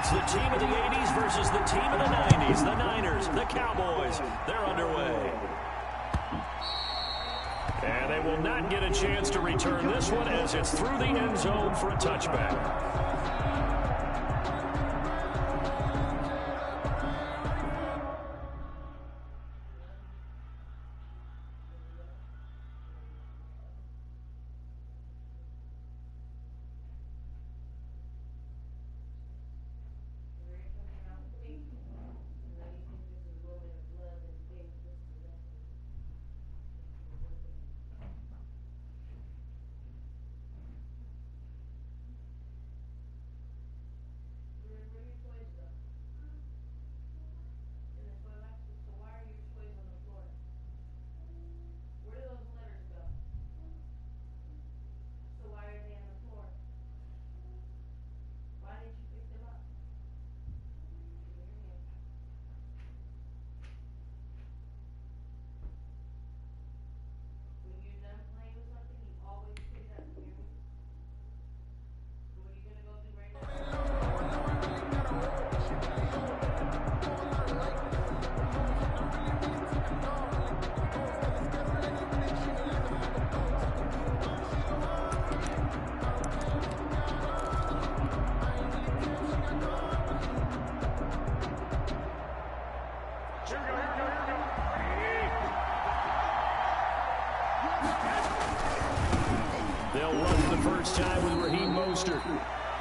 It's the team of the 80s versus the team of the 90s. The Niners, the Cowboys, they're underway. And they will not get a chance to return this one as it's through the end zone for a touchback.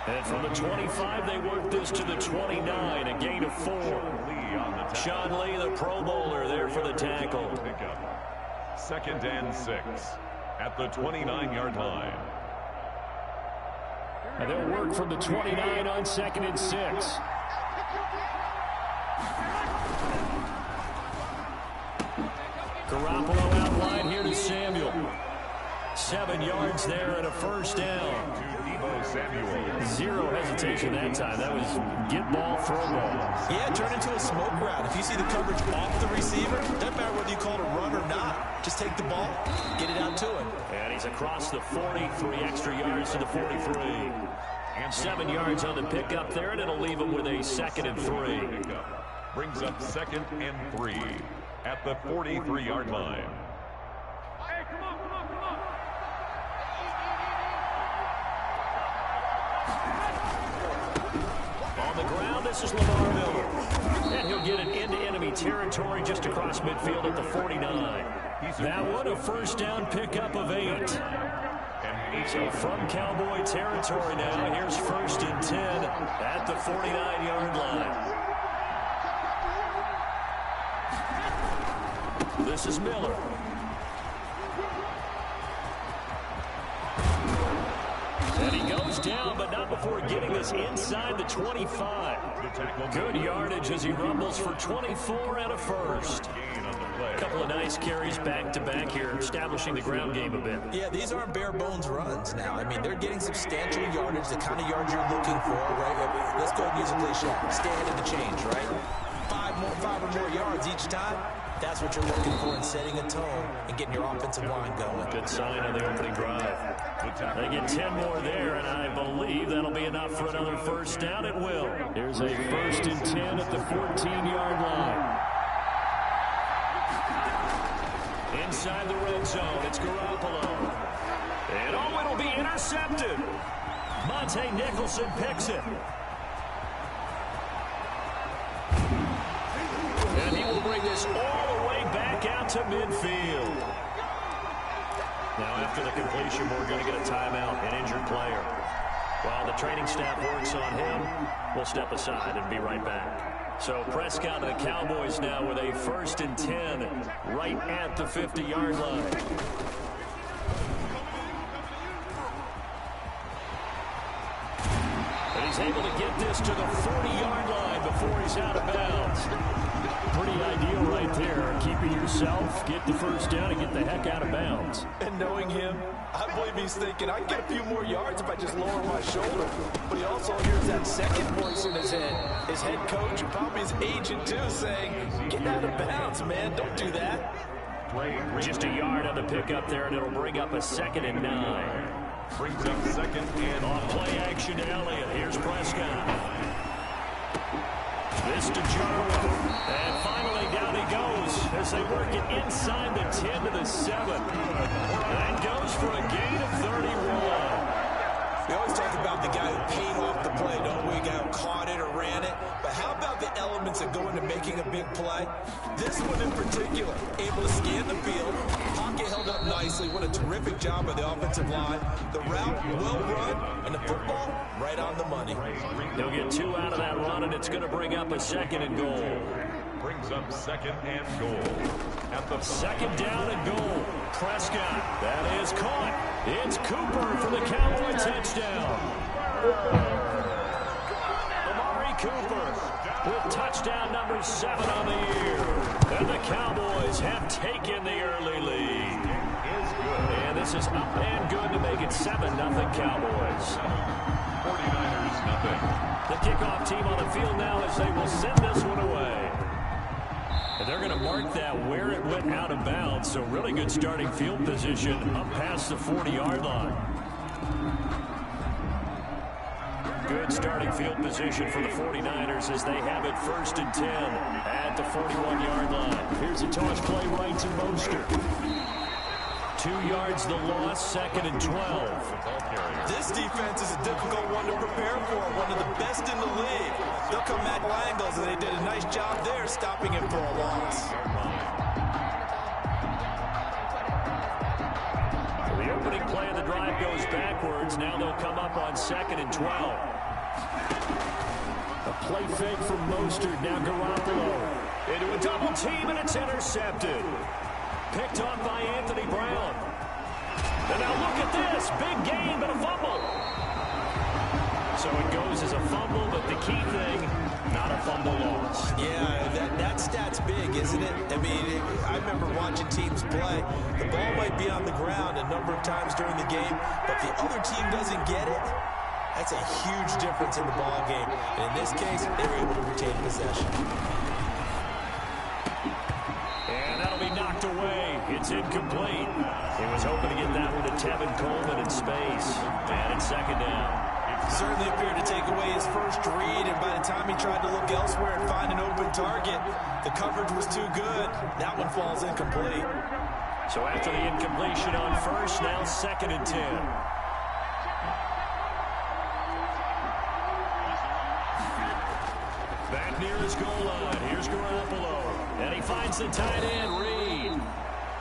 And from the 25, they work this to the 29, a gain of 4. Sean Lee, the Pro Bowler, there for the tackle. 2nd and 6 at the 29-yard line. And they'll work from the 29 on 2nd and 6. Garoppolo out wide here to Samuel. 7 yards there and a first down. Zero hesitation that time. That was get ball, throw ball. Yeah, turn into a smoke route. If you see the coverage off the receiver, doesn't matter whether you call it a run or not. Just take the ball, get it out to him. And he's across the 40, 3 extra yards to the 43. And 7 yards on the pickup there, and it'll leave him with a 2nd and 3. Brings up 2nd and 3 at the 43-yard line. Hey, come on. On the ground, this is Lamar Miller. And he'll get it into enemy territory just across midfield at the 49. That one, a first down pickup of 8. So from Cowboy territory now, here's 1st and 10 at the 49-yard line. This is Miller. And he goes down, but not before getting this inside the 25. Good yardage as he rumbles for 24 and a first. A couple of nice carries back-to-back here, establishing the ground game a bit. Yeah, these aren't bare-bones runs now. I mean, they're getting substantial yardage, the kind of yards you're looking for, right? Let's go and use a cliche. Stay ahead of the change, right? 5 or more yards each time. That's what you're looking for in setting a tone and getting your offensive line going. Good sign on the opening drive. They get 10 more there, and I believe that'll be enough for another first down. It will. Here's a 1st and 10 at the 14-yard line. Inside the red zone, it's Garoppolo. And it'll be intercepted. Monte Nicholson picks it. And he will bring this all the way back out to midfield. Now, after the completion, we're going to get a timeout, an injured player. While the training staff works on him, we'll step aside and be right back. So Prescott and the Cowboys now with a 1st and 10 right at the 50-yard line. And he's able to get this to the 40-yard line before he's out of bounds. Pretty ideal right there. Keeping yourself, get the first down, and get the heck out of bounds. And knowing him, I believe he's thinking, I can get a few more yards if I just lower my shoulder. But he also hears that second voice in his head. His head coach, and probably his agent too, saying, get out of bounds, man. Don't do that. Just a yard on the pickup there, and it'll bring up a 2nd and 9. Brings up 2nd and on play action to Elliott. Here's Prescott. This to Jarwin. And finally down he goes as they work it inside the 10 to the 7. That goes for a gain of 31. We always talk about the guy who paid off the play, don't we? A guy who caught it or ran it. But how about the elements that go into making a big play? This one in particular, able to scan the field, pocket held up nicely. What a terrific job by the offensive line. The route well run, and the football right on the money. They'll get 2 out of that run, and it's going to bring up a 2nd and goal. Brings up 2nd and goal. At the 2nd down and goal. Prescott, that is caught. It's Cooper for the Cowboy touchdown. Amari Cooper with touchdown number 7 on the year. And the Cowboys have taken the early lead. And this is up and good to make it 7-0 Cowboys. 49ers nothing. The kickoff team on the field now as they will send this one away. And they're going to mark that where it went out of bounds. So really good starting field position up past the 40-yard line. Good starting field position for the 49ers as they have it 1st and 10 at the 41-yard line. Here's a toss play right to Mostert. 2 yards the loss, 2nd and 12. This defense is a difficult one to prepare for, one of the best in the league. They'll come at angles, and they did a nice job there stopping him for a loss. The opening play of the drive goes backwards. Now they'll come up on 2nd and 12. A play fake from Mostert. Now Garoppolo into a double team, and it's intercepted. Picked off by Anthony Brown. And now look at this. Big gain, but a fumble. So it goes as a fumble, but the key thing, not a fumble loss. Yeah, that stat's big, isn't it? I mean, I remember watching teams play. The ball might be on the ground a number of times during the game, but if the other team doesn't get it, that's a huge difference in the ball game. And in this case, they were able to retain possession. And that'll be knocked away. It's incomplete. He was hoping to get that one to Tevin Coleman in space. And it's 2nd down. Certainly appeared to take away his first read, and by the time he tried to look elsewhere and find an open target, the coverage was too good. That one falls incomplete. So after the incompletion on 1st, now 2nd and 10. Back near his goal line. Here's Garoppolo. And he finds the tight end, Reed.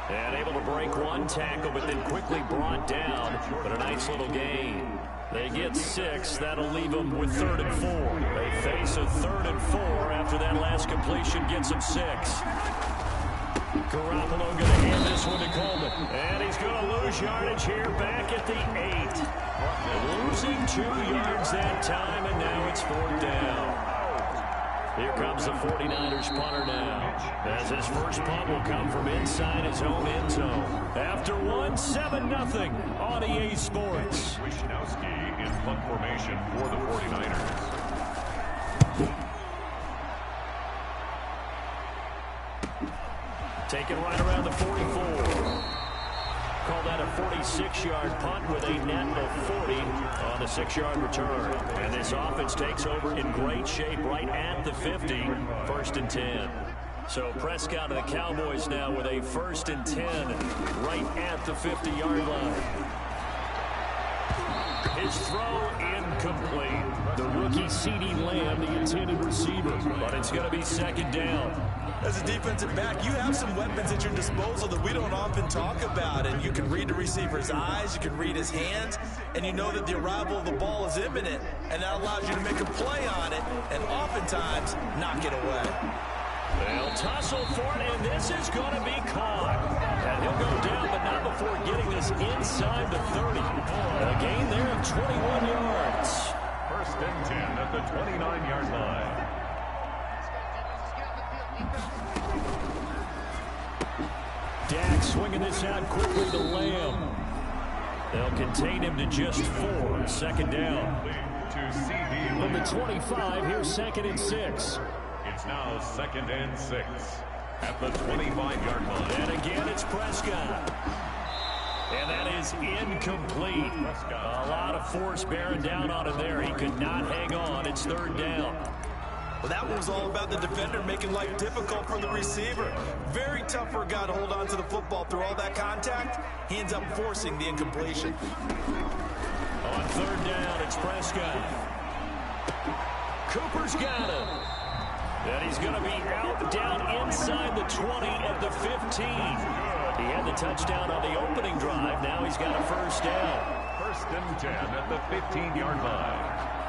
And able to break one tackle, but then quickly brought down. But a nice little gain. They get 6. That'll leave them with 3rd and 4. They face a 3rd and 4 after that last completion gets them 6. Garoppolo going to hand this one to Coleman. And he's going to lose yardage here back at the 8. Losing 2 yards that time, and now it's 4th down. Here comes the 49ers punter now, as his first punt will come from inside his own end zone. After one, 7-0 on EA Sports. Wisnowski in punt formation for the 49ers. Taken right around the 44. Call that a 46-yard punt with a net of 40 on the 6-yard return. And this offense takes over in great shape right at the 50, 1st and 10. So Prescott of the Cowboys now with a 1st and 10 right at the 50-yard line. His throw incomplete. The rookie CeeDee Lamb, the intended receiver. But it's going to be 2nd down. As a defensive back, you have some weapons at your disposal that we don't often talk about. And you can read the receiver's eyes, you can read his hands, and you know that the arrival of the ball is imminent. And that allows you to make a play on it and oftentimes knock it away. They'll tussle for it, and this is going to be caught. And he'll go down, but not before getting this inside the 30. A gain there of 21 yards. 1st and 10 at the 29-yard line. Dak swinging this out quickly to Lamb. They'll contain him to just 4. 2nd down. From the 25, here's 2nd and 6. It's now 2nd and 6 at the 25-yard line. And again, it's Prescott. And that is incomplete. A lot of force bearing down on him there. He could not hang on. It's 3rd down. Well, that one was all about the defender making life difficult for the receiver. Very tough for a guy to hold on to the football through all that contact. He ends up forcing the incompletion. On third down, it's Prescott. Cooper's got him. And he's going to be out down inside the 20 at the 15. He had the touchdown on the opening drive. Now he's got a first down. First and 10 at the 15-yard line.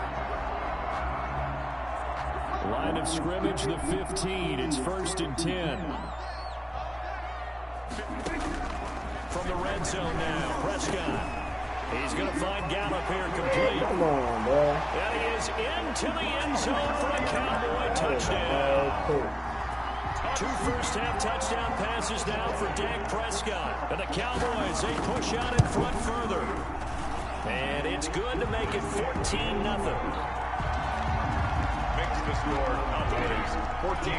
Line of scrimmage, the 15. It's first and 10. From the red zone now, Prescott. He's going to find Gallup here complete. Come on, boy. And he is into the end zone for a Cowboy touchdown. Two first-half touchdown passes now for Dak Prescott. And the Cowboys, they push out in front further. And it's good to make it 14-0. Makes the score Cowboys 14.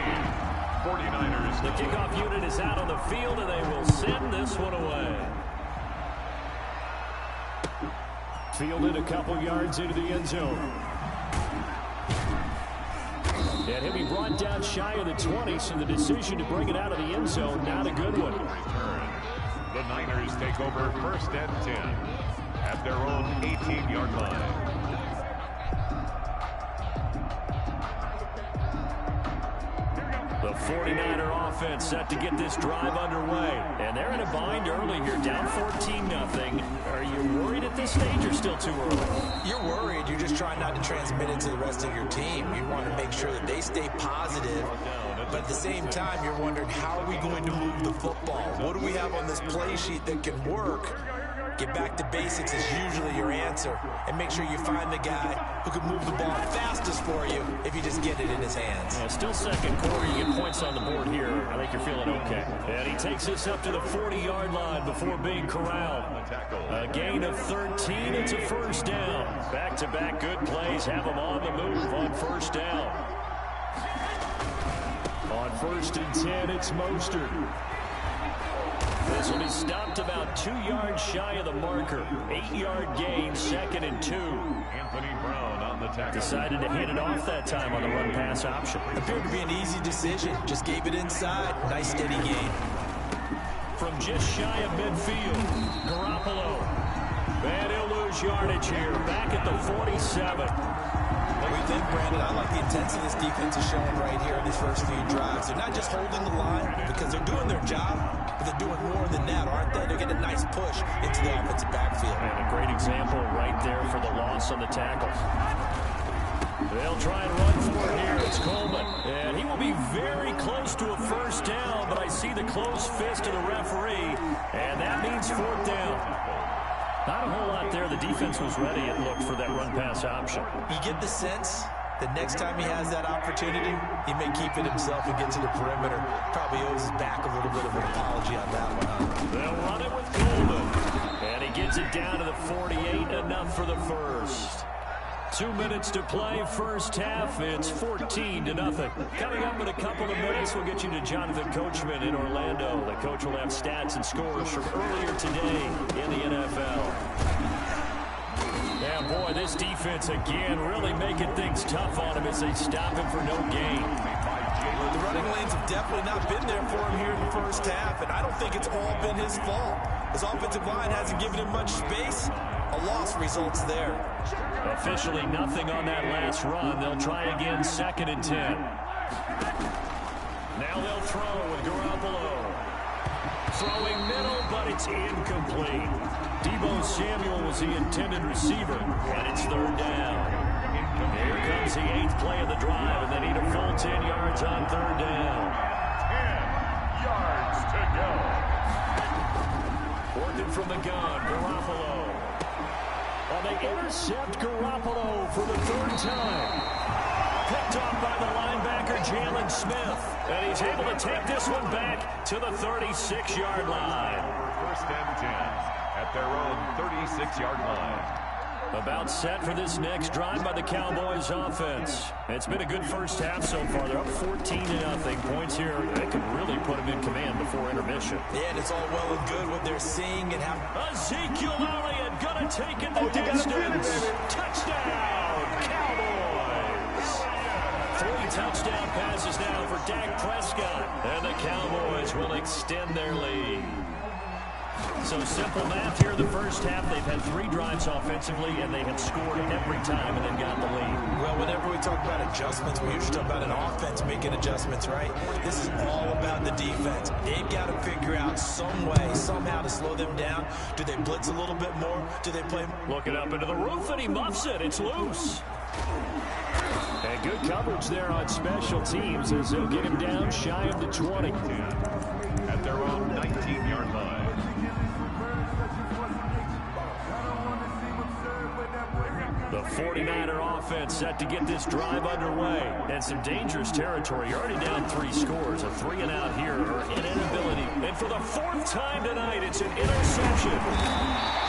49ers. The kickoff unit is out on the field, and they will send this one away. Fielded a couple yards into the end zone. And he'll be brought down shy of the 20, so the decision to bring it out of the end zone, not a good one. Return. The Niners take over first and 10 at their own 18-yard line. The 49er offense set to get this drive underway. And they're in a bind early here, down 14-0. Are you worried at this stage or still too early? You're worried. You're just trying not to transmit it to the rest of your team. You want to make sure that they stay positive. But at the same time, you're wondering, how are we going to move the football? What do we have on this play sheet that can work? Get back to basics is usually your answer. And make sure you find the guy who can move the ball fastest for you if you just get it in his hands. Yeah, still second quarter. You get points on the board here. I think you're feeling okay. And he takes this up to the 40-yard line before being corralled. A gain of 13. It's a first down. Back-to-back good plays have him on the move on first down. On first and 10, it's Mostert. This will be stopped about 2 yards shy of the marker. 8-yard gain, second and 2. Anthony Brown on the tackle. Decided to hand it off that time on the run-pass option. Appeared to be an easy decision. Just gave it inside. Nice steady gain. From just shy of midfield, Garoppolo. And he'll lose yardage here. Back at the 47. What do you think, Brandon? I like the intensity this defense is showing right here in these first few drives. They're not just holding the line because they're doing their job, but they're doing more than that, aren't they? They're getting a nice push into the offensive backfield. And a great example right there for the loss on the tackle. They'll try and run for it here. It's Coleman. And he will be very close to a first down, but I see the closed fist of the referee, and that means fourth down. Not a whole lot there. The defense was ready, it looked, for that run-pass option. You get the sense that next time he has that opportunity, he may keep it himself and get to the perimeter. Probably owes his back a little bit of an apology on that one. They'll run it with Coleman. And he gets it down to the 48, enough for the first. 2 minutes to play, first half. It's 14-0. Coming up in a couple of minutes, we'll get you to Jonathan Coachman in Orlando. The coach will have stats and scores from earlier today in the NFL. Yeah, boy, this defense again really making things tough on him as they stop him for no gain. The running lanes have definitely not been there for him here in the first half, and I don't think it's all been his fault. His offensive line hasn't given him much space. A loss results there. Officially nothing on that last run. They'll try again, second and 10. Now they'll throw with Garoppolo. Throwing middle, but it's incomplete. Deebo Samuel was the intended receiver, and it's third down. Here comes the 8th play of the drive, and they need a full 10 yards on third down. 10 yards to go. Working from the gun, Garoppolo. And they intercept Garoppolo for the third time. Picked off by the linebacker, Jalen Smith. And he's able to take this one back to the 36-yard line. First and 10 at their own 36-yard line. About set for this next drive by the Cowboys offense. It's been a good first half so far. They're up 14-0. Points here, they can really put them in command before intermission. Yeah, and it's all well and good what they're seeing and how... Ezekiel Elliott gonna take it the distance. Touchdown, Cowboys. 3 touchdown passes now for Dak Prescott. And the Cowboys will extend their lead. So simple math here in the first half. They've had 3 drives offensively, and they have scored every time and then got the lead. Well, whenever we talk about adjustments, we usually talk about an offense making adjustments, right? This is all about the defense. They've got to figure out some way, somehow to slow them down. Do they blitz a little bit more? Do they play? Looking up into the roof, and he muffs it. It's loose. And good coverage there on special teams as they'll get him down shy of the 20. At their own 19-yard line. The 49er offense set to get this drive underway. And some dangerous territory. You're already down 3 scores. A 3-and-out here, or an inability. And for the 4th time tonight, it's an interception.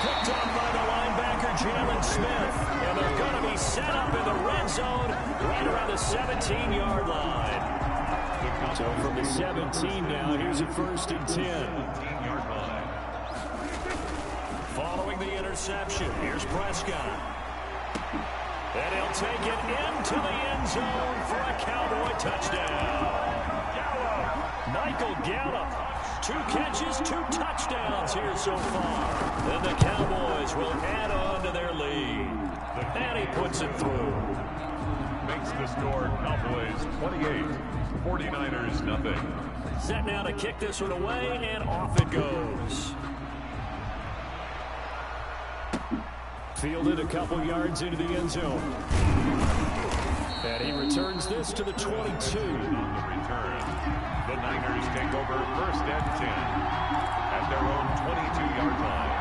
Picked up by the linebacker, Jalen Smith. And they're going to be set up in the red zone right around the 17-yard line. So from the 17 now, here's a 1st and 10. Following the interception, here's Prescott. And he'll take it into the end zone for a Cowboy touchdown. Michael Gallup, 2 catches, 2 touchdowns here so far. And the Cowboys will add on to their lead. And he puts it through. Makes the score Cowboys 28, 49ers nothing. Set now to kick this one away, and off it goes. Fielded a couple yards into the end zone. And he returns this to the 22. On the return, the Niners take over 1st and 10 at their own 22-yard line.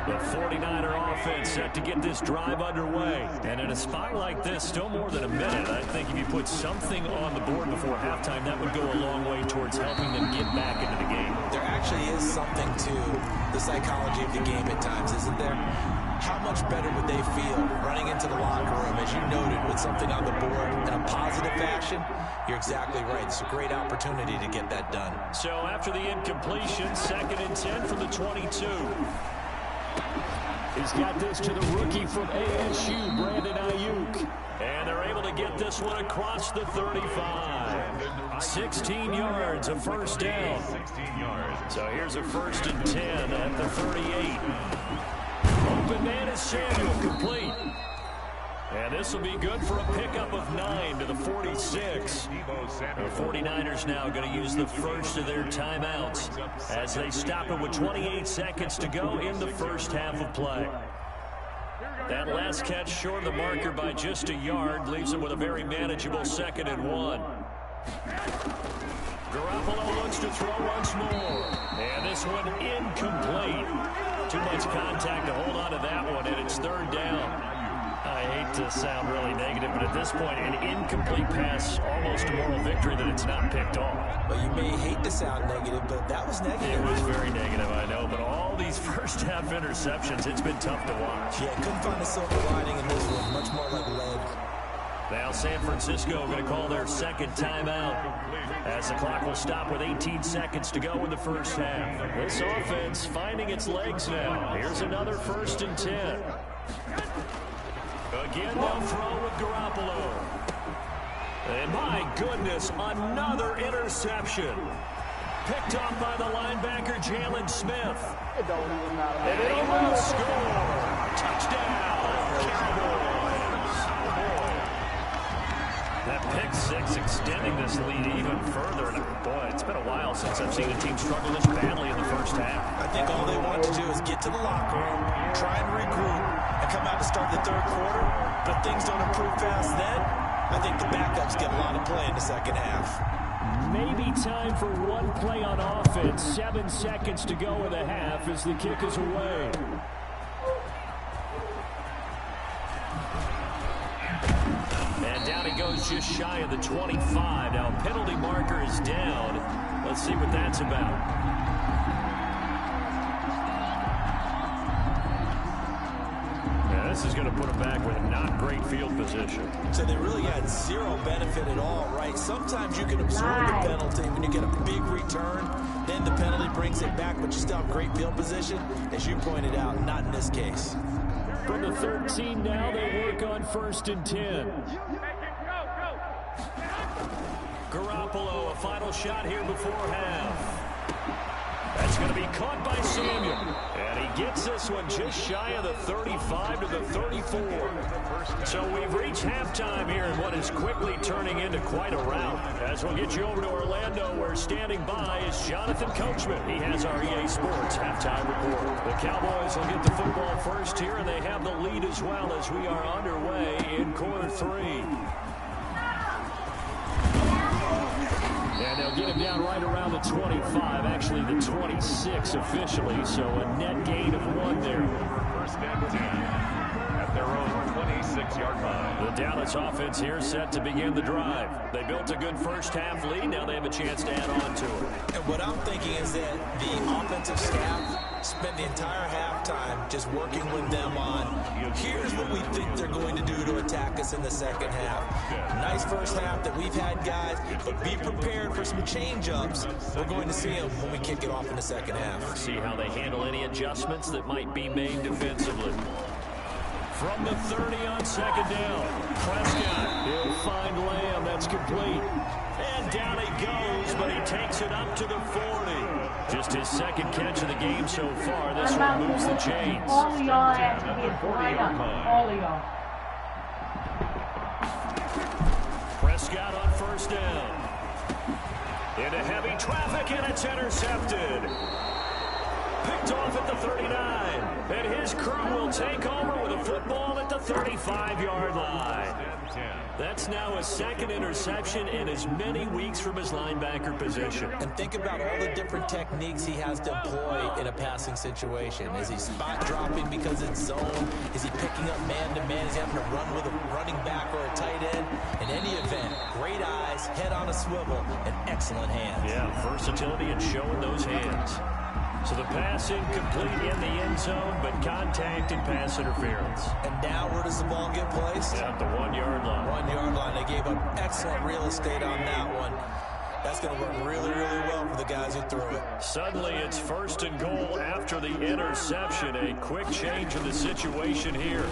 The 49er offense set to get this drive underway. And in a spot like this, still more than a minute, I think if you put something on the board before halftime, that would go a long way towards helping them get back into the game. There actually is something to the psychology of the game at times, isn't there? How much better would they feel running into the locker room, as you noted, with something on the board in a positive fashion? You're exactly right. It's a great opportunity to get that done. So after the incompletion, 2nd and 10 from the 22. He's got this to the rookie from ASU, Brandon Ayuk. And they're able to get this one across the 35. 16 yards, a 1st down. 16 yards. So here's a 1st and 10 at the 38. Open man is Samuel, complete. And this will be good for a pickup of 9 to the 46. The 49ers now going to use the first of their timeouts as they stop it with 28 seconds to go in the first half of play. That last catch short of the marker by just a yard leaves them with a very manageable 2nd and 1. Garoppolo looks to throw once more. And this one incomplete. Too much contact to hold on to that one, and it's 3rd down. I hate to sound really negative, but at this point, an incomplete pass, almost a moral victory that it's not picked off. Well, you may hate to sound negative, but that was negative. It was very negative, I know, but all these first half interceptions, it's been tough to watch. Yeah, couldn't find a silver lining in this one. Much more like lead. Now San Francisco going to call their 2nd timeout as the clock will stop with 18 seconds to go in the first half. This offense finding its legs now. Here's another 1st and 10. Again, they'll throw with Garoppolo. And my goodness, another interception. Picked up by the linebacker, Jalen Smith. And he will score. Touchdown, Cowboys. That pick 6 extending this lead even further. And boy, it's been a while since I've seen a team struggle this badly in the first half. I think all they want to do is get to the locker room, try and regroup, and come out to start the 3rd quarter. But if things don't improve fast then, I think the backups get a lot of play in the 2nd half. Maybe time for one play on offense. 7 seconds to go in the half as the kick is away. And down he goes just shy of the 25. Now penalty marker is down. Let's see what that's about. This is going to put them back with not great field position. So they really had zero benefit at all, right? Sometimes you can absorb the penalty when you get a big return. Then the penalty brings it back, but you still have great field position. As you pointed out, not in this case. From the 13 now, they work on 1st and 10. Garoppolo, a final shot here before half. That's going to be caught by Samuel. And he gets this one just shy of the 35 to the 34. So we've reached halftime here in what is quickly turning into quite a rout. As we'll get you over to Orlando, where standing by is Jonathan Coachman. He has our EA Sports halftime report. The Cowboys will get the football first here, and they have the lead as well as we are underway in quarter 3. And they'll get him down right around the 25, actually the 26 officially, so a net gain of 1 there. 1st and 10 at their own 26-yard line. The Dallas offense here set to begin the drive. They built a good first half lead. Now they have a chance to add on to it. And what I'm thinking is that the offensive staff spent the entire halftime just working with them on, here's what we think they're going to do to attack us in the second half. Nice first half that we've had, guys, but be prepared for some change-ups. We're going to see them when we kick it off in the second half. See how they handle any adjustments that might be made defensively. From the 30 on 2nd down, Prescott, he'll find Lamb. That's complete. And down he goes, but he takes it up to the 40. Just his 2nd catch of the game so far. This one moves the chains. All of y'all have to be quiet. All of y'all. Prescott on 1st down. Into heavy traffic, and it's intercepted. Picked off at the 39. And his crew will take over with a football at the 35-yard line. That's now a 2nd interception in as many weeks from his linebacker position. And think about all the different techniques he has to employ in a passing situation. Is he spot dropping because it's zone? Is he picking up man-to-man? Is he having to run with a running back or a tight end? In any event, great eyes, head on a swivel, and excellent hands. Yeah, versatility and showing those hands. So the pass incomplete in the end zone, but contact and pass interference. And now where does the ball get placed? At the 1-yard line. 1-yard line. They gave up excellent real estate on that one. That's going to work really, really well for the guys who threw it. Suddenly it's 1st and goal after the interception. A quick change in the situation here.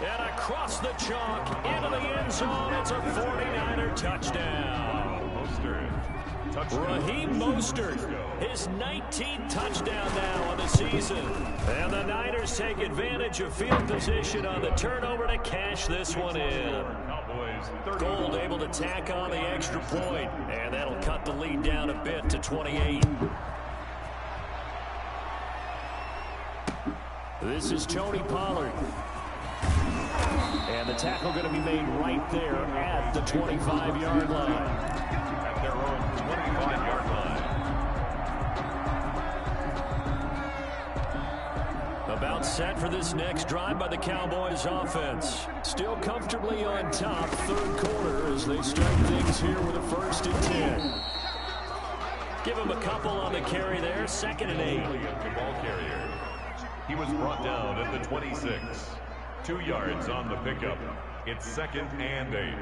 And across the chalk into the end zone. It's a 49er touchdown. Raheem Mostert, his 19th touchdown now on the season. And the Niners take advantage of field position on the turnover to cash this one in. Gold able to tack on the extra point, and that'll cut the lead down a bit to 28. This is Tony Pollard. And the tackle going to be made right there at the 25-yard line. Their own 25-yard line. About set for this next drive by the Cowboys offense. Still comfortably on top, 3rd quarter as they start things here with a 1st and 10. Give him a couple on the carry there, 2nd and 8. The ball carrier. He was brought down at the 26. 2 yards on the pickup. It's 2nd and 8.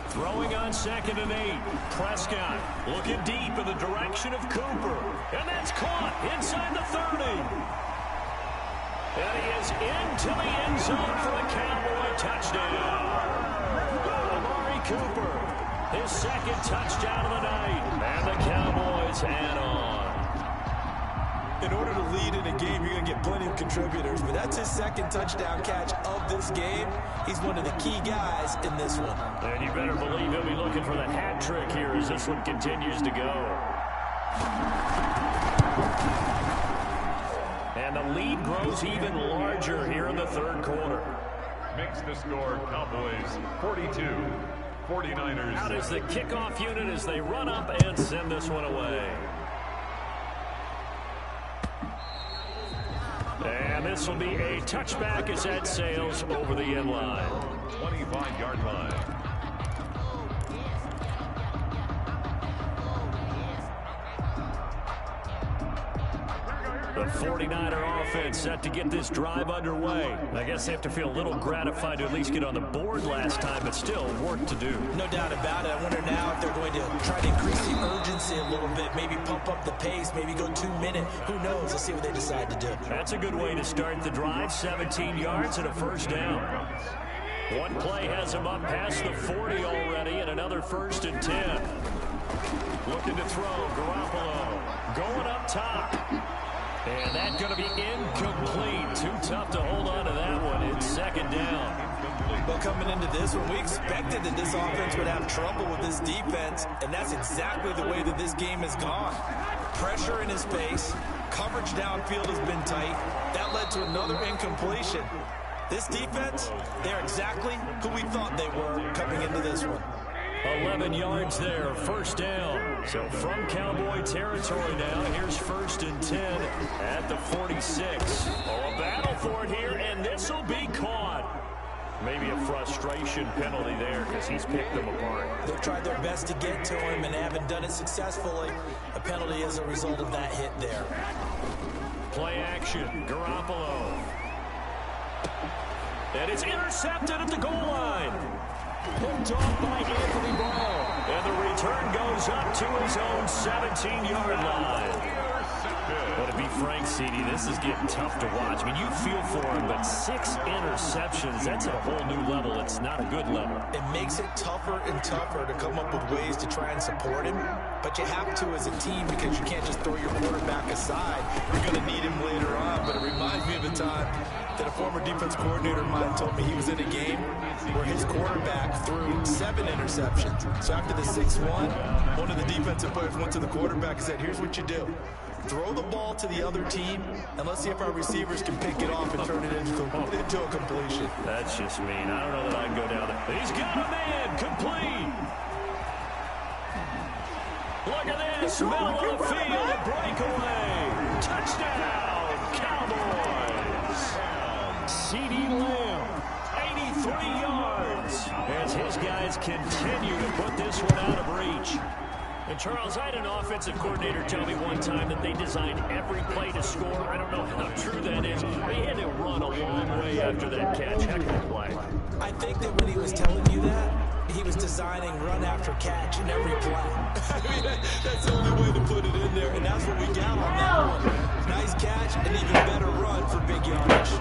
Throwing on 2nd and 8. Prescott looking deep in the direction of Cooper. And that's caught inside the 30. And he is into the end zone for a Cowboy touchdown. Amari Cooper, his 2nd touchdown of the night. And the Cowboys add on. In order to lead in a game, you're going to get plenty of contributors, but that's his 2nd touchdown catch of this game. He's one of the key guys in this one. And you better believe he'll be looking for the hat trick here as this one continues to go. And the lead grows even larger here in the 3rd quarter. Makes the score Cowboys 42. 49ers. Out is the kickoff unit as they run up and send this one away. And this will be a touchback as that sails over the end line. 25-yard line. The 49er offense set to get this drive underway. I guess they have to feel a little gratified to at least get on the board last time, but still work to do. No doubt about it. I wonder now if they're going to try to increase the urgency a little bit, maybe pump up the pace, maybe go 2 minute. Who knows? Let's see what they decide to do. That's a good way to start the drive. 17 yards and a first down. One play has him up past the 40 already, and another 1st and 10. Looking to throw, Garoppolo going up top. And that's going to be incomplete. Too tough to hold on to that one. It's 2nd down. Well, coming into this one, we expected that this offense would have trouble with this defense, and that's exactly the way that this game has gone. Pressure in his face. Coverage downfield has been tight. That led to another incompletion. This defense, they're exactly who we thought they were coming into this one. 11 yards there, 1st down. So from Cowboy territory now, here's 1st and 10 at the 46. Oh, a battle for it here, and this will be caught. Maybe a frustration penalty there because he's picked them apart. They've tried their best to get to him and haven't done it successfully. A penalty as a result of that hit there. Play action, Garoppolo. And it's intercepted at the goal line. Picked off by Anthony Ball. And the return goes up to his own 17-yard line. But to be frank, CD, this is getting tough to watch. I mean, you feel for him, but 6 interceptions, that's at a whole new level. It's not a good level. It makes it tougher and tougher to come up with ways to try and support him. But you have to as a team because you can't just throw your quarterback aside. You're going to need him later on. But it reminds me of a time that a former defense coordinator of mine told me he was in a game where his quarterback threw 7 interceptions. So after the 6-1, one of the defensive players went to the quarterback and said, here's what you do. Throw the ball to the other team, and let's see if our receivers can pick it off and turn it into a completion. That's just mean. I don't know that I can go down there. He's got a man. Complete. Look at this. Middle of the field. A breakaway. Touchdown. Cowboys. C.D. Lamb. 83 yards. As his guys continue to put this one out of reach. And Charles, I had an offensive coordinator tell me one time that they designed every play to score. I don't know how true that is. They had to run a long way after that catch. Heck of a play. I think that when he was telling you that, he was designing run after catch in every play. I mean, that's the only way to put it in there, and that's what we got on that one. Nice catch, and even better run for big yardage.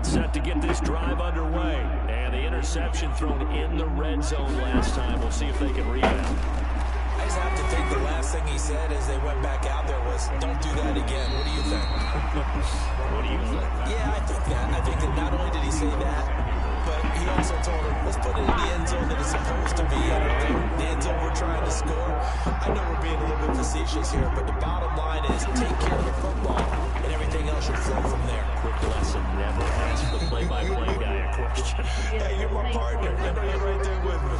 Set to get this drive underway. And the interception thrown in the red zone last time. We'll see if they can rebound. I just have to think the last thing he said as they went back out there was, don't do that again. What do you think? What do you think? Yeah, I think that. I think that not only did he say that, but he also told him, let's put it in the end zone that it's supposed to be in. The end zone we're trying to score. I know we're being a little bit facetious here, but the bottom line is take care of the football, and everything else should flow from there. Quick lesson, never ask the play-by-play guy a question. Hey, you're my partner. I know you're right there with me.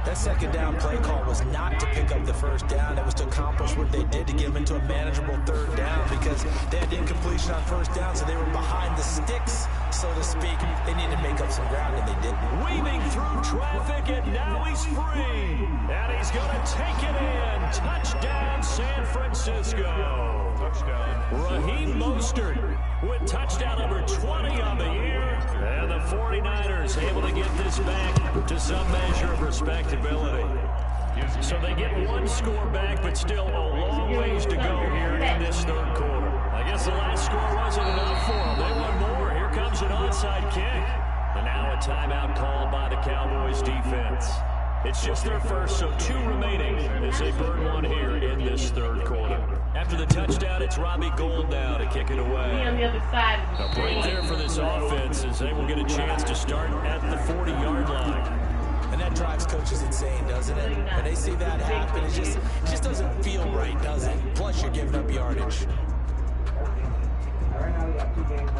That 2nd down play call was not to pick up the 1st down. It was to accomplish what they did to get them into a manageable 3rd down because they had incompletion on 1st down, so they were behind the sticks, so to speak. They needed to make up some ground, and they didn't. Weaving through traffic, and now he's free. And he's going to take it in. Touchdown, San Francisco. Touchdown. Raheem Mostert with touchdown number 20 on the year. And the 49ers able to get this back to some measure of respectability. So they get 1 score back, but still a long ways to go here in this 3rd quarter. I guess the last score wasn't enough for them. They want more. Here comes an onside kick. And now a timeout called by the Cowboys defense. It's just their first, so 2 remaining as they burn one here in this 3rd quarter. After the touchdown, it's Robbie Gould now to kick it away. On the other side of the A break there for this offense as they will get a chance to start at the 40-yard line. And that drives coaches insane, doesn't it? When they see that happen, it just doesn't feel right, does it? Plus, you're giving up yardage.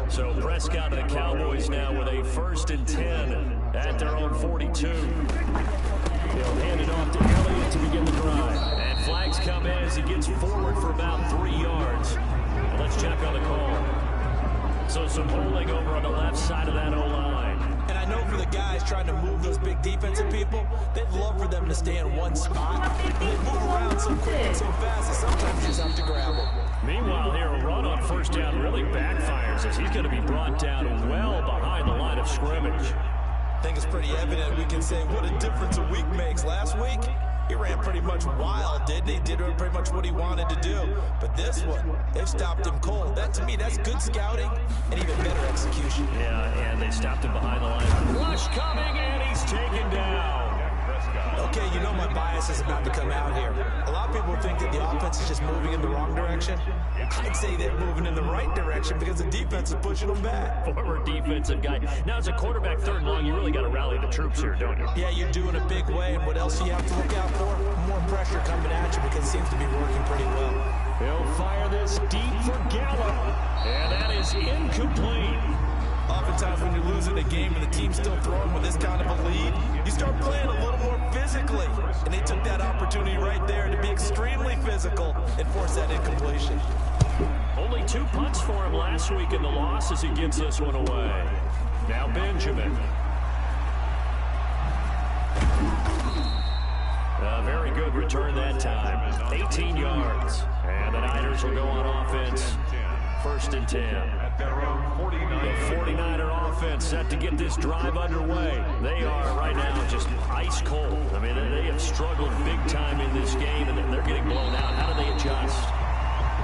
So Prescott and the Cowboys now with a 1st and 10 at their own 42. They'll hand it off to Elliott to begin begin the drive. And flags come in as he gets forward for about 3 yards. And let's check on the call. So some holding over on the left side of that O-line. And I know for the guys trying to move those big defensive people, they'd love for them to stay in one spot. They move around so quick and so fast that sometimes you just have to grab them. Meanwhile, here, a run on first down really backfires as he's going to be brought down well behind the line of scrimmage. I think it's pretty evident we can say what a difference a week makes. Last week, he ran pretty much wild, didn't he? Did pretty much what he wanted to do. But this one, they've stopped him cold. That, to me, that's good scouting and even better execution. Yeah, and they stopped him behind the line. Rush coming, and he's taken down. Okay, you know my bias is about to come out here. A lot of people think that the offense is just moving in the wrong direction. I'd say they're moving in the right direction because the defense is pushing them back. Former defensive guy. Now, as a quarterback, 3rd and long, you really got to rally the troops here, don't you? Yeah, you do in a big way. And what else do you have to look out for? More pressure coming at you because it seems to be working pretty well. He'll fire this deep for Gallup. And that is incomplete. Oftentimes when you're losing a game and the team's still throwing with this kind of a lead, you start playing a little more physically. And they took that opportunity right there to be extremely physical and force that incompletion. Only 2 punts for him last week in the loss as he gives this one away. Now Benjamin. A very good return that time. 18 yards. And the Niners will go on offense. 1st and 10. At their own 49. The 49er offense set to get this drive underway. They are right now just ice cold. I mean, they have struggled big time in this game, and they're getting blown out. How do they adjust?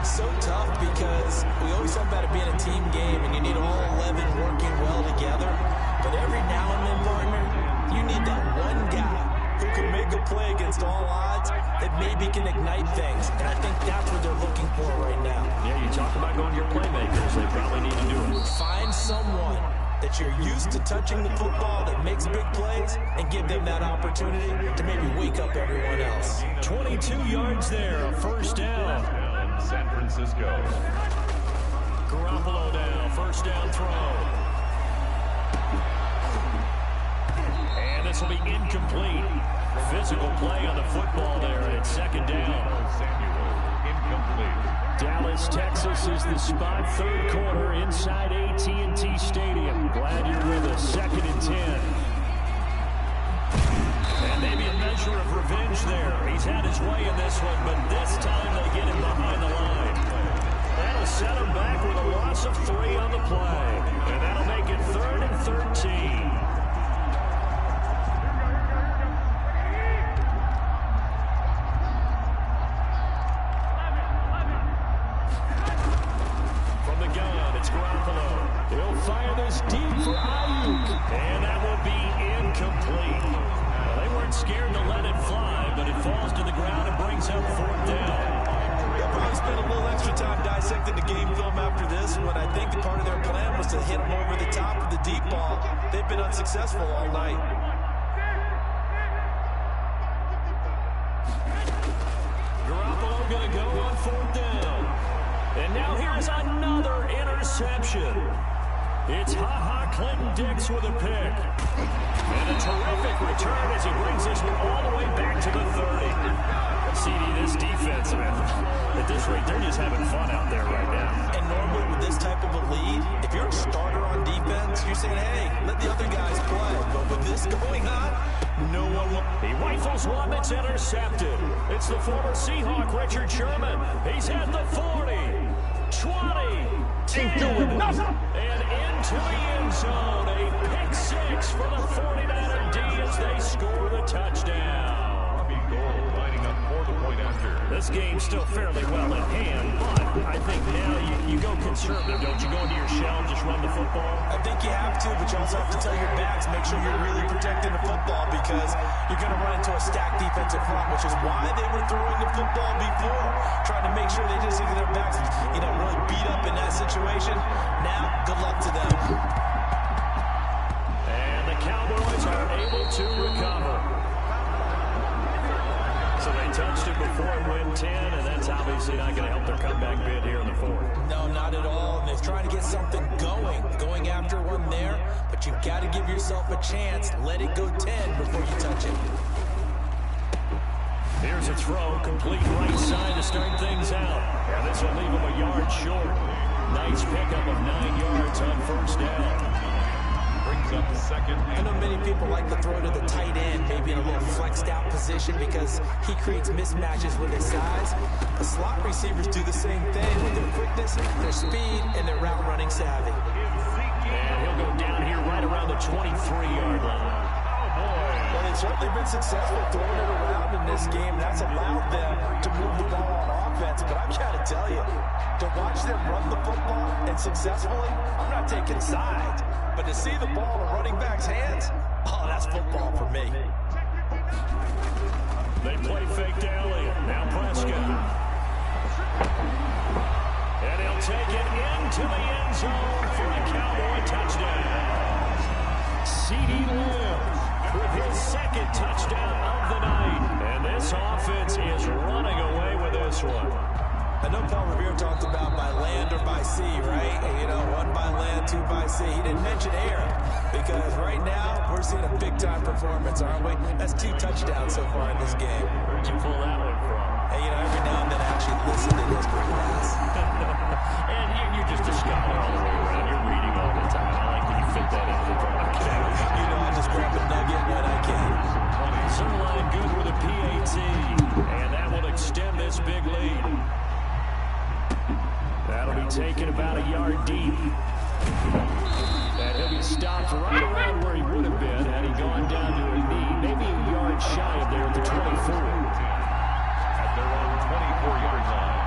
So tough because we always talk about it being a team game, and you need all 11 working well together. But every now and then, partner, you need that one guy who can make a play against all odds that maybe can ignite things. And I think that's what they're looking for right now. Yeah, you talk about going to your playmakers. They probably need to do it. Find someone that you're used to touching the football that makes big plays and give them that opportunity to maybe wake up everyone else. 22 yards there, a 1st down. San Francisco. Garoppolo down, 1st down throw. And this will be incomplete. Physical play on the football there, and it's 2nd down. Incomplete. Dallas, Texas is the spot. 3rd quarter inside AT&T Stadium. Glad you're with us. 2nd and 10. And maybe a measure of revenge there. He's had his way in this one, but this time they get him behind the line. That'll set him back with a loss of 3 on the play. And that'll make it 3rd and 13. From the gun, it's Garoppolo. He'll fire this deep for Ayuk. And that will be incomplete. Well, they weren't scared to let it fly, but it falls to the ground and brings up 4th down. They'll probably spend a little extra time dissecting the game film after this one. I think part of their plan was to hit them over the top of the deep ball. They've been unsuccessful all night. Garoppolo going to go on 4th down. And now here's another interception. It's Clinton Dix with a pick. And a terrific return as he brings this one all the way back to the 30. CD, this defense, man, at this rate, they're just having fun out there right now. And normally with this type of a lead, if you're a starter on defense, you're saying, hey, let the other guys play. But with this going on, no one will. He rifles one that's intercepted. It's the former Seahawk, Richard Sherman. He's at the 40, 20, 10, and into the end zone. A pick 6 for the 49er D as they score the touchdown. This game's still fairly well in hand, but I think now you go conservative, don't you? Go into your shell and just run the football? I think you have to, but you also have to tell your backs, make sure you're really protecting the football because you're going to run into a stacked defensive front, which is why they were throwing the football before, trying to make sure they just get their backs, really beat up in that situation. Now, good luck to them. And the Cowboys are able to recover. So they touched it before and win 10, and that's obviously not going to help their comeback bid here in the 4th. No, not at all. And they're trying to get something going after one there, but you've got to give yourself a chance. Let it go 10 before you touch it. Here's a throw, complete right side to start things out. And this will leave him a yard short. Nice pickup of 9 yards on first down. Brings up second. I know many people like to throw to the tight end, maybe in a little flexed out position because he creates mismatches with his size. The slot receivers do the same thing with their quickness, their speed, and their route running savvy. And he'll go down here right around the 23-yard line. Well, they've certainly been successful throwing it around in this game. That's allowed them to move the ball on offense. But I've got to tell you, to watch them run the football and successfully, I'm not taking sides. But to see the ball in a running back's hands, oh, that's football for me. They play fake to Elliott. Now Prescott. And he'll take it into the end zone for a Cowboy touchdown. CeeDee Lamb with his second touchdown of the night. And this offense is running away with this one. I know Paul Revere talked about by land or by sea, right? You know, 1 by land, 2 by sea. He didn't mention air because right now we're seeing a big-time performance, aren't we? That's 2 touchdowns so far in this game. Where'd you pull that one from? Hey, you know, every now and then I actually listen to history class. And you're just a scholar all the way around. You're reading all the time. I like that you fit that into the broadcast. You know, I just grab a nugget when I can. Zerline good with a PAT, and that will extend this big lead. That'll be taken about a yard deep. And he'll be stopped right around where he would have been had he gone down to a knee, maybe a yard shy of there at the 24. At their own 24-yard line.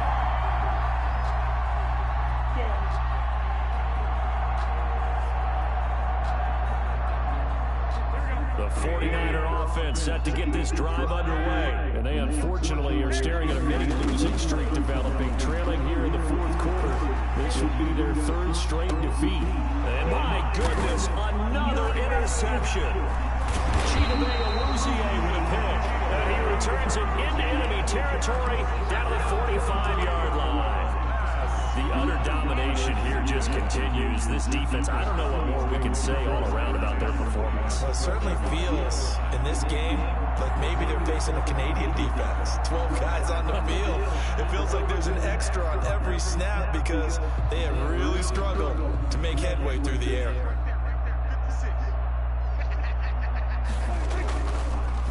The 49er offense set to get this drive underway. And they unfortunately are staring at a mini losing streak developing, trailing here in the 4th quarter. This would be their 3rd straight defeat. And my goodness, another interception. Chidobe Awuzie with a pick. And he returns it into enemy territory down the 45-yard line. The utter domination here just continues. This defense, I don't know what more we can say all around about their performance. Well, it certainly feels in this game like maybe they're facing a Canadian defense. 12 guys on the field. It feels like there's an extra on every snap because they have really struggled to make headway through the air.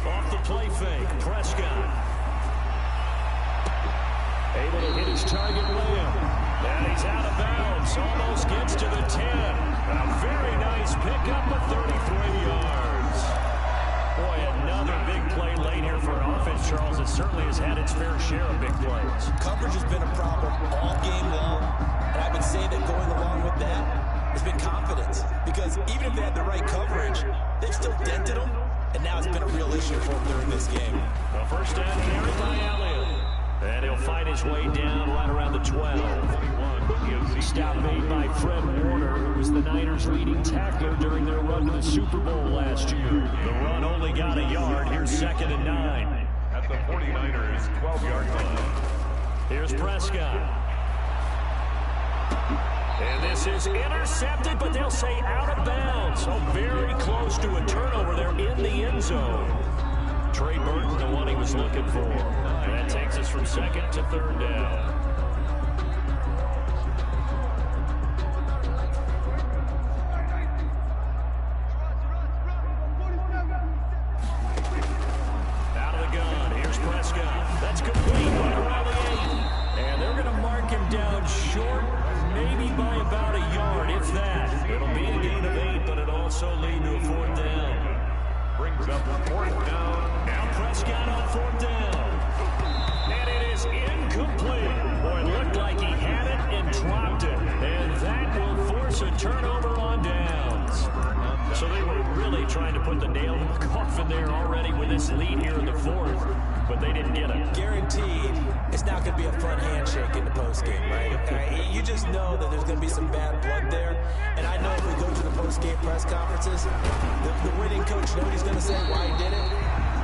Off the play fake, Prescott. Able to hit his target, Lamb. And he's out of bounds, almost gets to the 10. A very nice pickup of 33 yards. Boy, another big play late here for an offense, Charles, that certainly has had its fair share of big plays. Coverage has been a problem all game long, and I would say that going along with that has been confidence. Because even if they had the right coverage, they've still dented them, and now it's been a real issue for them during this game. The first down carried by Elliott. And he'll find his way down right around the 12. Stop made by Fred Warner, who was the Niners' leading tackler during their run to the Super Bowl last year. The run only got a yard. Here's 2nd and 9. At the 49ers' 12-yard line. Here's Prescott. And this is intercepted, but they'll say out of bounds. So very close to a turnover there in the end zone. Trey Burton, the one he was looking for. And that takes us from 2nd to 3rd down. Out of the gun. Here's Prescott. That's complete right around the 8. And they're going to mark him down short, maybe by about a yard, if that. It'll be a gain of 8, but it also lead to a 4th down. Brings up 4th down. Now Prescott on 4th down. And it is incomplete. Boy, it looked like he had it and dropped it. And that will force a turnover on downs. So they were really trying to put the nail in the coffin there already with this lead here in the 4th. But they didn't get it. Guaranteed, it's not going to be a fun handshake in the postgame, right? You just know that there's going to be some bad blood there. And I know if we go to the postgame press conferences, the winning coach knows he's going to say why he did it.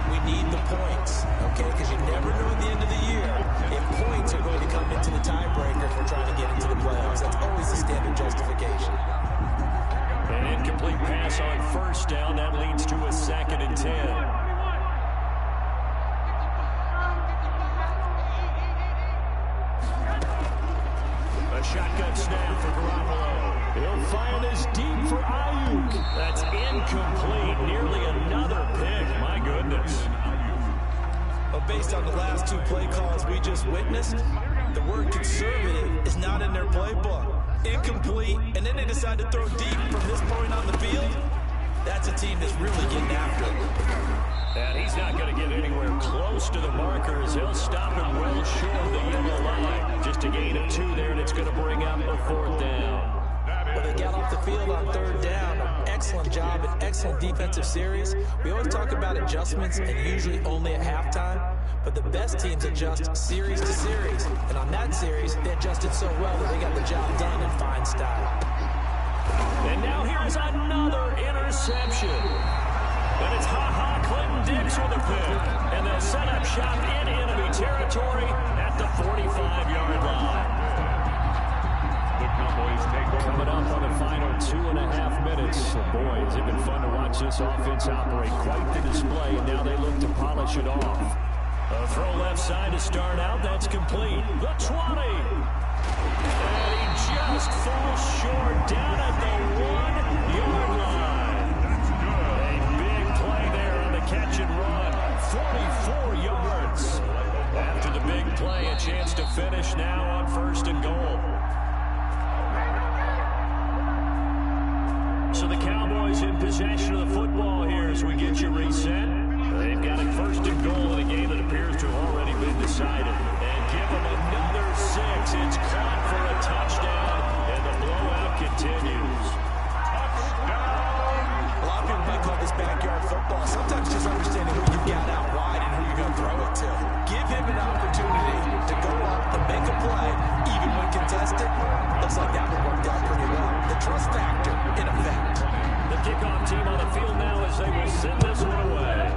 We need the points, okay? Because you never know at the end of the year if points are going to come into the tiebreaker if we're trying to get into the playoffs. That's always the standard justification. An incomplete pass on 1st down. That leads to a 2nd and 10. He'll fire this deep for Ayuk. That's incomplete. Nearly another pick. My goodness. Well, based on the last two play calls we just witnessed, the word conservative is not in their playbook. Incomplete, and then they decide to throw deep from this point on the field. That's a team that's really getting after it. And he's not going to get anywhere close to the markers. He'll stop him well short of the yellow line. Just a gain of 2 there, and it's going to bring up a 4th down. Well, they got off the field on 3rd down. An excellent job, an excellent defensive series. We always talk about adjustments, and usually only at halftime. But the best teams adjust series to series. And on that series, they adjusted so well that they got the job done in fine style. And now here's another interception. And it's Clinton Dix with a pick. And they'll set up shop in enemy territory at the 45-yard line. The Cowboys take over. Coming up on the final 2.5 minutes. Boy, has it been fun to watch this offense operate. Quite the display, and now they look to polish it off. A throw left side to start out. That's complete. The 20. And he just falls short down at the 1-yard line. A big play there on the catch and run. 44 yards. After the big play, a chance to finish now on 1st and goal. So the Cowboys in possession of the football here as we get you reset. They've got it 1st and goal in a game that appears to have already been decided. And give them another 6. It's caught for a touchdown, and the blowout continues. A lot of people might call this backyard football. Sometimes just understanding who you got out wide and who you're going to throw it to. Give him an opportunity to go up and make a play, even when contested. Looks like that one worked out pretty well. The trust factor in effect. The kickoff team on the field now as they will send this one away.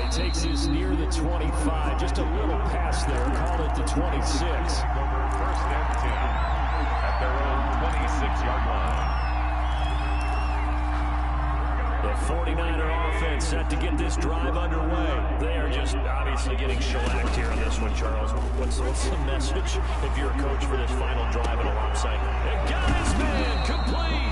He takes this near the 25. Just a little pass there. Call it the 26. First and 10 at their own 26-yard line. The 49er offense set to get this drive underway. They are just obviously getting shellacked here on this one, Charles. What's the message if you're a coach for this final drive at a lopsided? They got his man complete.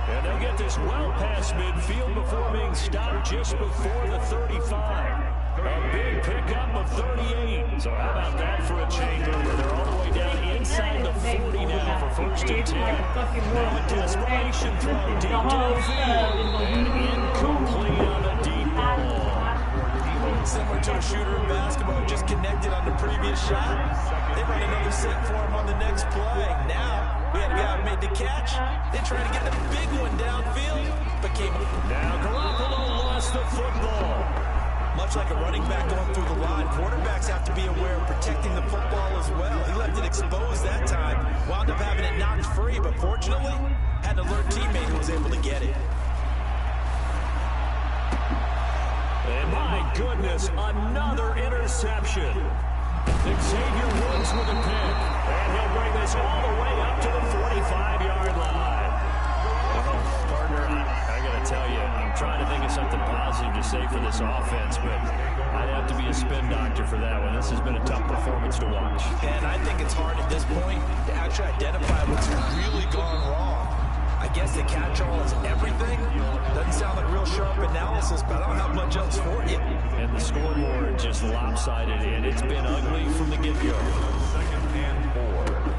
And they'll get this well past midfield before being stopped just before the 35. A big pickup of 38. So how about that for a changeover? They're all the way down inside the 40 now for 1st and 10. Now a desperation throw deep downfield. And incomplete on the deep ball. Similar to a shooter in basketball, just connected on the previous shot. They run another set for him on the next play. Now, we had a guy who made the catch. They tried to get the big one downfield, but came. Now Garoppolo lost the football. Much like a running back going through the line, quarterbacks have to be aware of protecting the football as well. He left it exposed that time, wound up having it knocked free, but fortunately, had an alert teammate who was able to get it. And my goodness, another interception. Xavier Woods with a pick. And he'll bring this all the way up to the 45-yard line. Partner, I got to tell you, I'm trying to think of something positive to say for this offense, but I'd have to be a spin doctor for that one. This has been a tough performance to watch. And I think it's hard at this point to actually identify what's really gone wrong. I guess the catch-all is everything. Doesn't sound like real sharp analysis, but I don't have much else for you. And the scoreboard just lopsided, and it's been ugly from the get-go. 2nd and 4.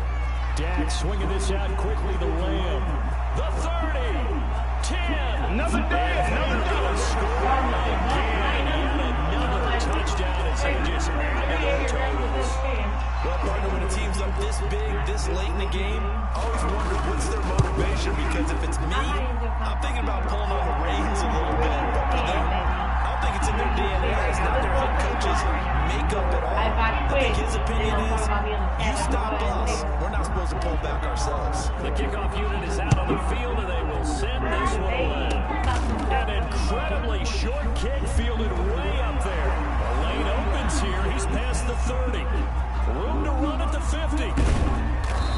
Dak swinging this out quickly to Lamb. The 30, 10. Another day, another day. Score again. Yet another touchdown as they just added their totals. Well, partner, when a team's up this big, this late in the game, I always wonder what's their motivation, because if it's me, I'm thinking about pulling on the reins a little bit, but for them, I don't think it's in their DNA. It's not their head coach's makeup at all. I think his opinion is, you stop us, we're not supposed to pull back ourselves. The kickoff unit is out on the field, and they will send this one away. An incredibly short kick fielded way up there. The lane opens here. He's past the 30. Room to run at the 50.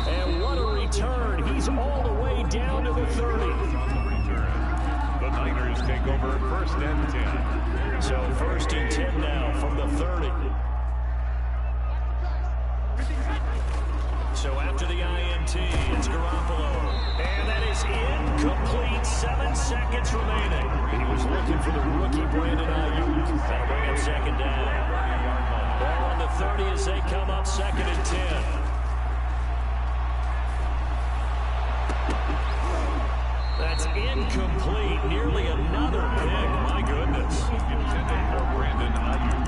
And what a return. He's all the way down to the 30. The Niners take take over 1st and 10. So 1st and 10 now from the 30. So after the INT, it's Garoppolo. And that is incomplete. 7 seconds remaining. He was looking for the rookie Brandon Ayuk. That'll bring up 2nd down. Ball on the 30 as they come up 2nd and 10. That's incomplete. Nearly another pick. My goodness. Intended for Brandon Ayuk.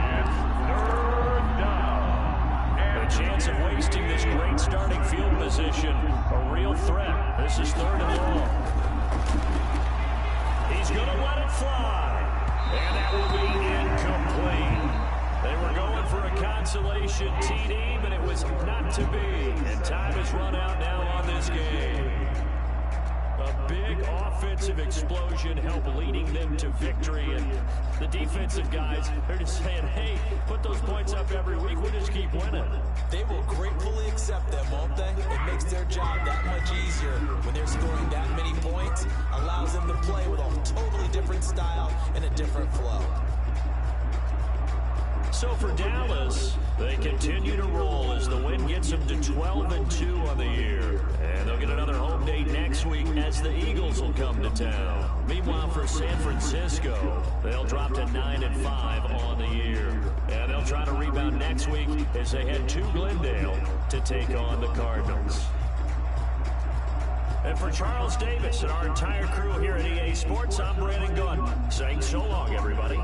And 3rd down. A chance of wasting this great starting field position. A real threat. This is 3rd and long. He's going to let it fly. And that will be incomplete. They were going for a consolation TD, but it was not to be. And time has run out now on this game. A big offensive explosion helped leading them to victory. And the defensive guys, they're just saying, hey, put those points up every week. We'll just keep winning. They will gratefully accept them, won't they? It makes their job that much easier when they're scoring that many points. Allows them to play with a totally different style and a different flow. So for Dallas, they continue to roll as the win gets them to 12-2 on the year. And they'll get another home date next week as the Eagles will come to town. Meanwhile, for San Francisco, they'll drop to 9-5 on the year. And they'll try to rebound next week as they head to Glendale to take on the Cardinals. And for Charles Davis and our entire crew here at EA Sports, I'm Brandon Gunn saying so long, everybody.